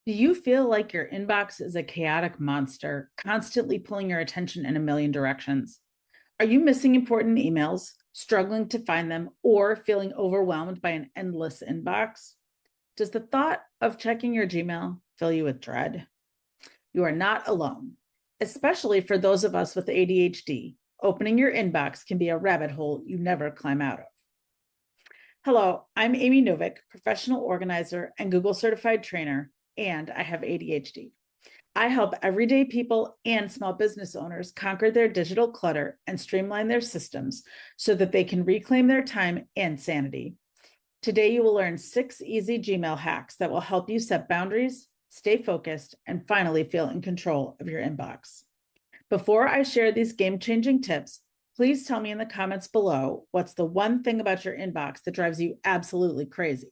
Do you feel like your inbox is a chaotic monster, constantly pulling your attention in a million directions? Are you missing important emails, struggling to find them, or feeling overwhelmed by an endless inbox? Does the thought of checking your Gmail fill you with dread? You are not alone, especially for those of us with ADHD. Opening your inbox can be a rabbit hole you never climb out of. Hello, I'm Amy Novick, professional organizer and Google certified trainer, and I have ADHD. I help everyday people and small business owners conquer their digital clutter and streamline their systems so that they can reclaim their time and sanity. Today, you will learn 6 easy Gmail hacks that will help you set boundaries, stay focused, and finally feel in control of your inbox. Before I share these game-changing tips, please tell me in the comments below what's the one thing about your inbox that drives you absolutely crazy.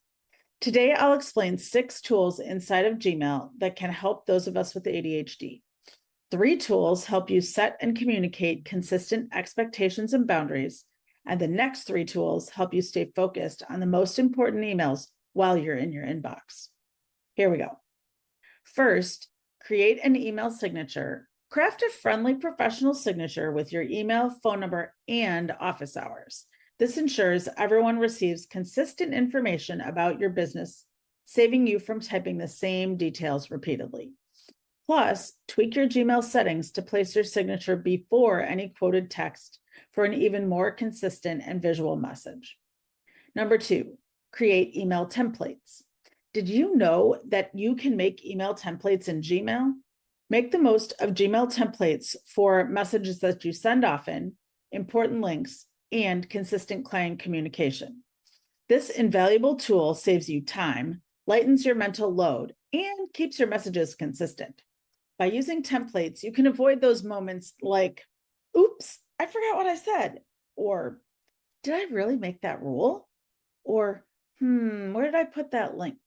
Today, I'll explain 6 tools inside of Gmail that can help those of us with ADHD. 3 tools help you set and communicate consistent expectations and boundaries, and the next 3 tools help you stay focused on the most important emails while you're in your inbox. Here we go. First, create an email signature. Craft a friendly professional signature with your email, phone number, and office hours. This ensures everyone receives consistent information about your business, saving you from typing the same details repeatedly. Plus, tweak your Gmail settings to place your signature before any quoted text for an even more consistent and visual message. Number 2, create email templates. Did you know that you can make email templates in Gmail? Make the most of Gmail templates for messages that you send often, important links, and consistent client communication. This invaluable tool saves you time, lightens your mental load, and keeps your messages consistent. By using templates, you can avoid those moments like, oops, I forgot what I said, or did I really make that rule? Or, where did I put that link?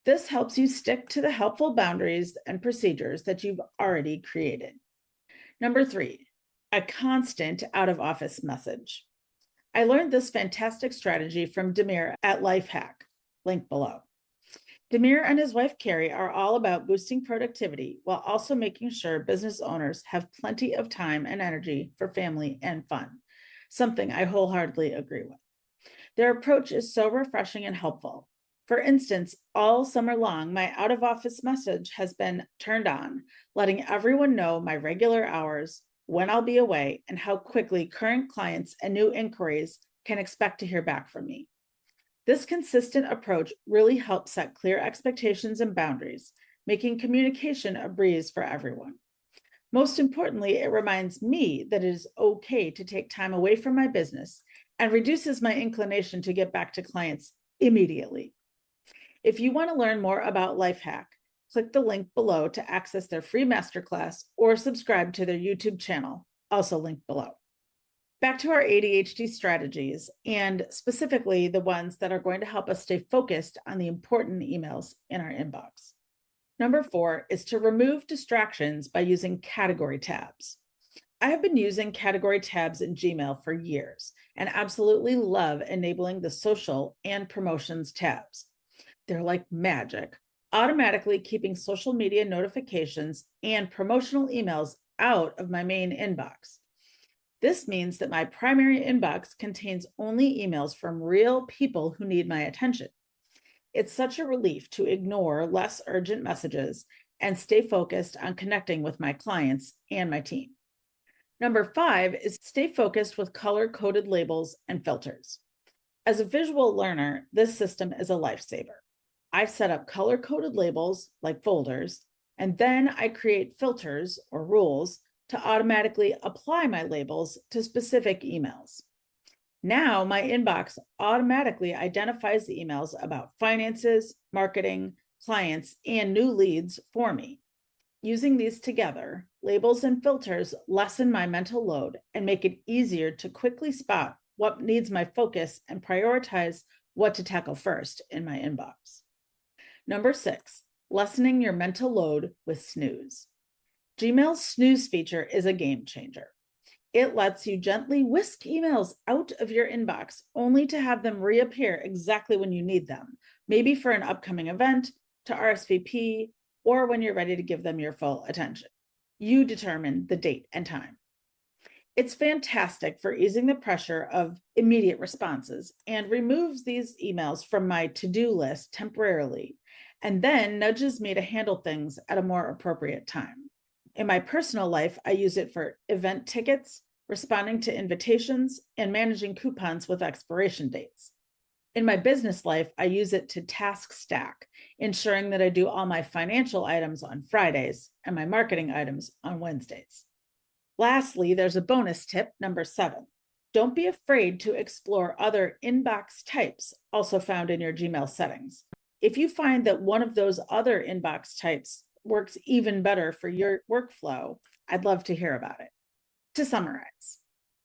This helps you stick to the helpful boundaries and procedures that you've already created. Number 3, a constant out-of-office message. I learned this fantastic strategy from Demir at Lifehack, link below. Demir and his wife, Carrie, are all about boosting productivity while also making sure business owners have plenty of time and energy for family and fun, something I wholeheartedly agree with. Their approach is so refreshing and helpful. For instance, all summer long, my out-of-office message has been turned on, letting everyone know my regular hours, when I'll be away, and how quickly current clients and new inquiries can expect to hear back from me. This consistent approach really helps set clear expectations and boundaries, making communication a breeze for everyone. Most importantly, it reminds me that it is okay to take time away from my business and reduces my inclination to get back to clients immediately. If you want to learn more about Lifehack, click the link below to access their free masterclass or subscribe to their YouTube channel, also linked below. Back to our ADHD strategies, and specifically the ones that are going to help us stay focused on the important emails in our inbox. Number 4 is to remove distractions by using category tabs. I have been using category tabs in Gmail for years and absolutely love enabling the social and promotions tabs. They're like magic, automatically keeping social media notifications and promotional emails out of my main inbox. This means that my primary inbox contains only emails from real people who need my attention. It's such a relief to ignore less urgent messages and stay focused on connecting with my clients and my team. Number 5 is stay focused with color-coded labels and filters. As a visual learner, this system is a lifesaver. I set up color-coded labels like folders, and then I create filters or rules to automatically apply my labels to specific emails. Now my inbox automatically identifies the emails about finances, marketing, clients, and new leads for me. Using these together, labels and filters lessen my mental load and make it easier to quickly spot what needs my focus and prioritize what to tackle first in my inbox. Number 6, lessening your mental load with snooze. Gmail's snooze feature is a game changer. It lets you gently whisk emails out of your inbox only to have them reappear exactly when you need them, maybe for an upcoming event, to RSVP, or when you're ready to give them your full attention. You determine the date and time. It's fantastic for easing the pressure of immediate responses and removes these emails from my to-do list temporarily, and then nudges me to handle things at a more appropriate time. In my personal life, I use it for event tickets, responding to invitations, and managing coupons with expiration dates. In my business life, I use it to task stack, ensuring that I do all my financial items on Fridays and my marketing items on Wednesdays. Lastly, there's a bonus tip, number 7. Don't be afraid to explore other inbox types also found in your Gmail settings. If you find that one of those other inbox types works even better for your workflow, I'd love to hear about it. To summarize,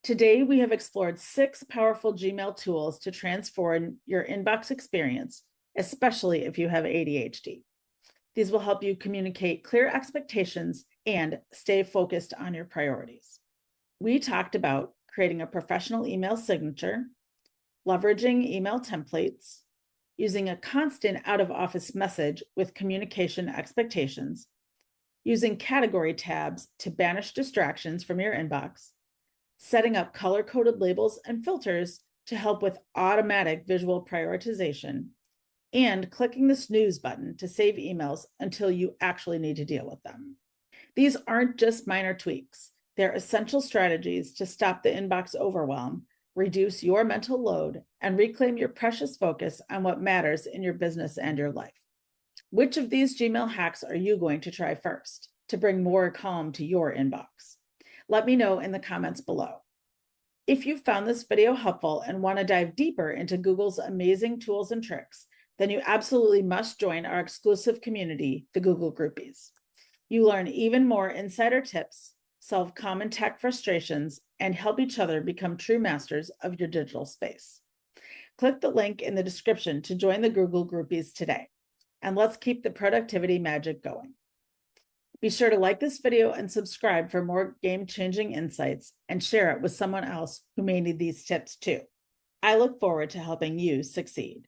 today we have explored 6 powerful Gmail tools to transform your inbox experience, especially if you have ADHD. These will help you communicate clear expectations and stay focused on your priorities. We talked about creating a professional email signature, leveraging email templates, using a constant out-of-office message with communication expectations, using category tabs to banish distractions from your inbox, setting up color-coded labels and filters to help with automatic visual prioritization, and clicking the snooze button to save emails until you actually need to deal with them. These aren't just minor tweaks. They're essential strategies to stop the inbox overwhelm, reduce your mental load, and reclaim your precious focus on what matters in your business and your life. Which of these Gmail hacks are you going to try first to bring more calm to your inbox? Let me know in the comments below. If you found this video helpful and want to dive deeper into Google's amazing tools and tricks, then you absolutely must join our exclusive community, the Google Groupies. You learn even more insider tips, solve common tech frustrations, and help each other become true masters of your digital space. Click the link in the description to join the Google Groupies today, and let's keep the productivity magic going. Be sure to like this video and subscribe for more game-changing insights, and share it with someone else who may need these tips too. I look forward to helping you succeed.